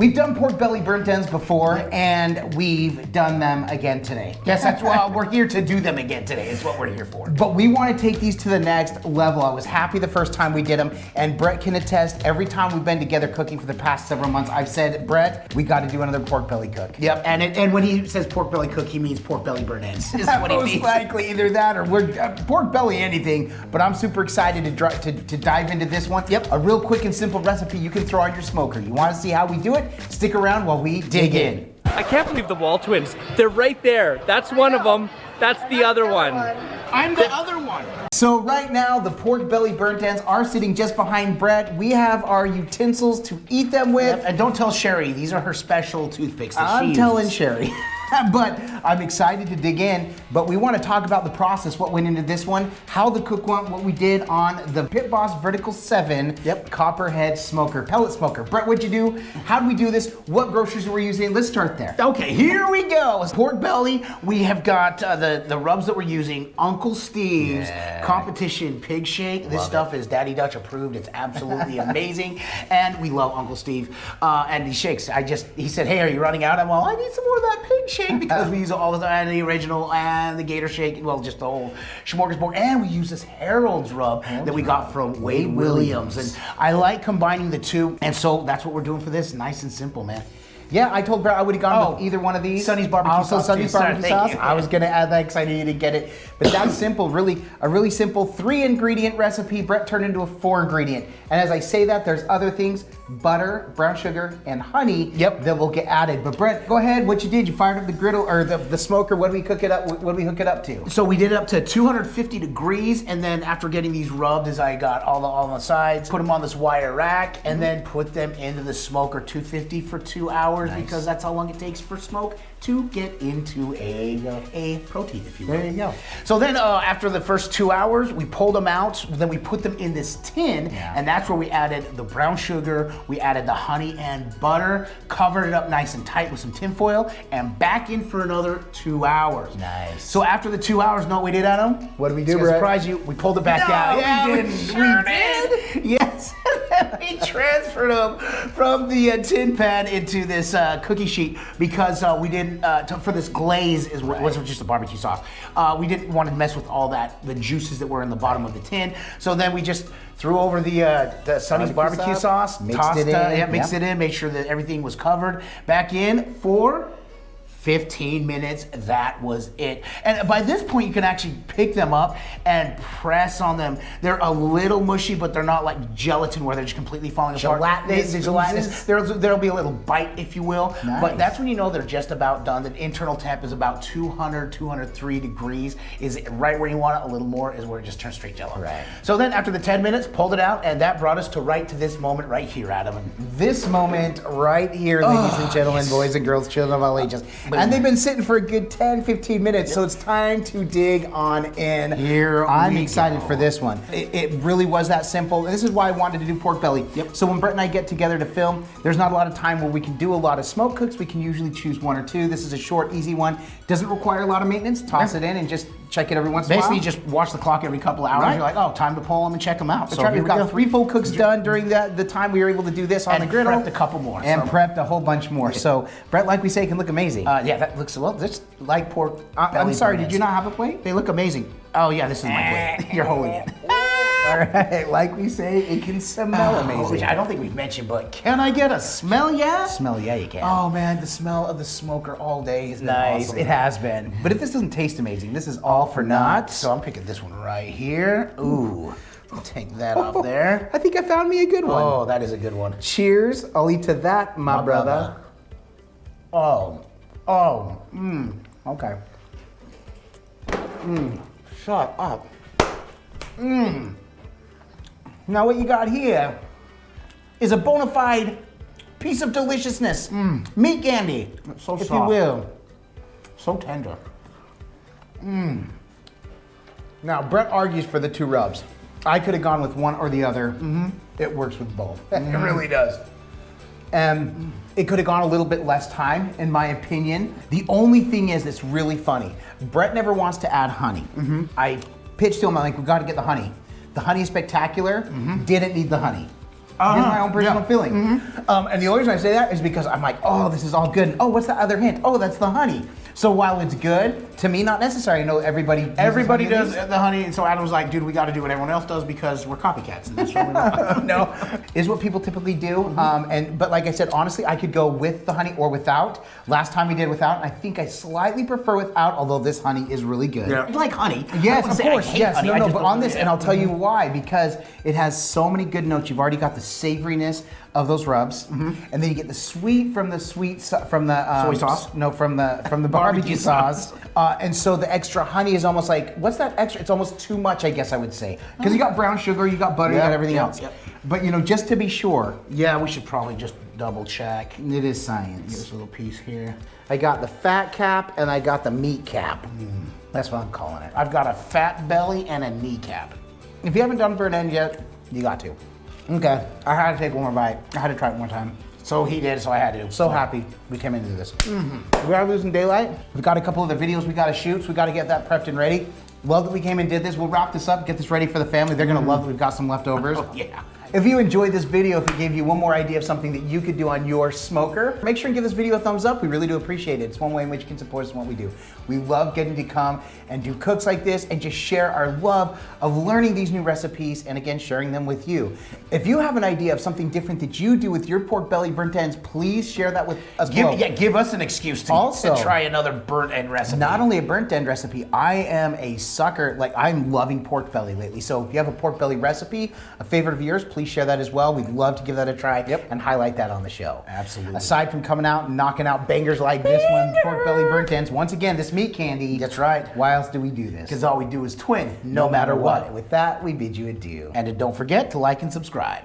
We've done pork belly burnt ends before, and we've done them again today. Yes, that's why we're here to do them again today, is what we're here for. But we want to take these to the next level. I was happy the first time we did them, and Brett can attest, every time we've been together cooking for the past several months, I've said, Brett, we got to do another pork belly cook. Yep, and when he says pork belly cook, he means pork belly burnt ends. Is what he Most means. likely either that or we're pork belly anything, but I'm super excited to dive into this one. Yep. A real quick and simple recipe you can throw on your smoker. You want to see how we do it? Stick around while we dig in. I can't believe the WALTWINS. They're right there. That's one of them. That's the other one. I'm the other one. So right now, the pork belly burnt ends are sitting just behind Brett. We have our utensils to eat them with. Yep, and don't tell Sherry, these are her special toothpicks that I'm she telling uses. Sherry. But I'm excited to dig in, but we want to talk about the process, what went into this one, how the cook went, what we did on the Pit Boss Vertical 7 Copperhead Smoker, pellet smoker. Brett, what'd you do? How did we do this? What groceries were we using? Let's start there. Okay, here we go. Pork belly, we have got the rubs that we're using, Uncle Steve's Competition Pig Shake. This stuff is Daddy Dutch approved. It's absolutely amazing. And we love Uncle Steve and these shakes. He said, hey, are you running out? I'm all, I need some more of that pig shake because we use all the time, the original and the gator shake, well, just the whole smorgasbord. And we use this Harold's rub that we got from Wade Williams. And I like combining the two. And so that's what we're doing for this. Nice and simple, man. Yeah, I told Brett I would have gone with either one of these. Sonny's barbecue also sauce. Sonny's too. barbecue Sorry, sauce. thank you. I was gonna add that because I knew you didn't get it. But that's simple, really, a really simple 3-ingredient recipe. Brett turned into a 4-ingredient. And as I say that, there's other things, butter, brown sugar, and honey that will get added. But Brett, go ahead, what you did, you fired up the griddle, or the smoker, what did we cook it up, what did we hook it up to? So we did it up to 250 degrees, and then after getting these rubbed, as I got all the sides, put them on this wire rack, and then put them into the smoker 250 for 2 hours because that's how long it takes for smoke to get into a protein, if you will. There you go. So then after the first 2 hours, we pulled them out, then we put them in this tin, and that's where we added the brown sugar, we added the honey and butter, covered it up nice and tight with some tin foil, and back in for another 2 hours. Nice. So after the 2 hours, know what we did, Adam? What did we do, To Brett? surprise you, we pulled it back out. Yeah, we did. Yes. We transferred them from the tin pan into this cookie sheet because we didn't, for this glaze, was just a barbecue sauce. We didn't want to mess with all the juices that were in the bottom of the tin. So then we just threw over the Sonny's barbecue sauce, mixed it in, made sure that everything was covered, back in for 15 minutes, that was it. And by this point, you can actually pick them up and press on them. They're a little mushy, but they're not like gelatin where they're just completely falling apart. Gelatinous. There'll be a little bite, if you will. Nice. But that's when you know they're just about done. The internal temp is about 200, 203 degrees. Is right where you want it. A little more is where it just turns straight jello. Right. So then after the 10 minutes, pulled it out, and that brought us to this moment right here, Adam. This moment right here, ladies and gentlemen, boys and girls, children of all ages. And they've been sitting for a good 10, 15 minutes, so it's time to dig on in. Here I'm we excited go. for this one. It really was that simple. And this is why I wanted to do pork belly. So when Brett and I get together to film, there's not a lot of time where we can do a lot of smoke cooks. We can usually choose one or two. This is a short, easy one. Doesn't require a lot of maintenance. Toss it in and just check it every once in a while. Basically, just watch the clock every couple of hours. Right. You're like, oh, time to pull them and check them out. That's right. We've got 3 full cooks done during the time we were able to do this on And the griddle. prepped a couple more. And So- prepped a whole bunch more. So Brett, like we say, can look amazing. Yeah, that looks just like pork. I'm belly sorry, burnt did you not have a plate? They look amazing. Oh yeah, this is my plate. You're holding it. All right, like we say, it can smell amazing. Which I don't think we've mentioned, but can I get a smell? Yeah. Smell, yeah, you can. Oh man, the smell of the smoker all day has been Nice, awesome. it has been. But if this doesn't taste amazing, this is all for naught. So I'm picking this one right here. Ooh, I'll take that off there. I think I found me a good one. Oh, that is a good one. Cheers, I'll eat to that, my brother. Okay. Shut up. Now what you got here is a bona fide piece of deliciousness. Meat candy, So if soft. you will. So tender. Now, Brett argues for the 2 rubs. I could have gone with one or the other. It works with both. It really does. It could have gone a little bit less time, in my opinion. The only thing is that's really funny. Brett never wants to add honey. I pitched to him, I'm like, we got to get the honey. The honey is spectacular, didn't need the honey. Here's my own personal feeling. And the only reason I say that is because I'm like, oh, this is all good. And, oh, what's the other hint? Oh, that's the honey. So while it's good, to me, not necessary. I know everybody does the honey, and so Adam's like, dude, we got to do what everyone else does because we're copycats. And that's what we want. No, is what people typically do. But like I said, honestly, I could go with the honey or without. Last time we did without, and I think I slightly prefer without, although this honey is really good. Yeah. You like honey? Yes, of course. Yes, honey. no, but on this, and I'll tell you why, because it has so many good notes. You've already got the savoriness of those rubs, and then you get the sweet from the soy sauce. No, from the barbecue sauce, and so the extra honey is almost like, what's that extra? It's almost too much, I guess I would say, because you got brown sugar, you got butter, you got everything else. But just to be sure, yeah, we should probably just double check. It is science. Here's a little piece here. I got the fat cap and I got the meat cap. That's what I'm calling it. I've got a fat belly and a kneecap. If you haven't done burnt end yet, you got to. Okay, I had to take one more bite. I had to try it one more time. So he did, so I had to. So happy we came into this. We are losing daylight. We've got a couple of the videos we got to shoot, so we got to get that prepped and ready. Love that we came and did this. We'll wrap this up, get this ready for the family. They're gonna love that we've got some leftovers. Oh, yeah. If you enjoyed this video, if it gave you one more idea of something that you could do on your smoker, make sure and give this video a thumbs up. We really do appreciate it. It's one way in which you can support us in what we do. We love getting to come and do cooks like this and just share our love of learning these new recipes and again, sharing them with you. If you have an idea of something different that you do with your pork belly burnt ends, please share that with us below. Yeah, give us an excuse to try another burnt end recipe. Not only a burnt end recipe, I am a sucker, like I'm loving pork belly lately. So if you have a pork belly recipe, a favorite of yours, please share that as well. We'd love to give that a try and highlight that on the show. Absolutely. Aside from coming out and knocking out bangers like this one, pork belly burnt ends, once again, this meat candy. That's right. Why else do we do this? Because all we do is twin, no matter what. With that, we bid you adieu. And don't forget to like and subscribe.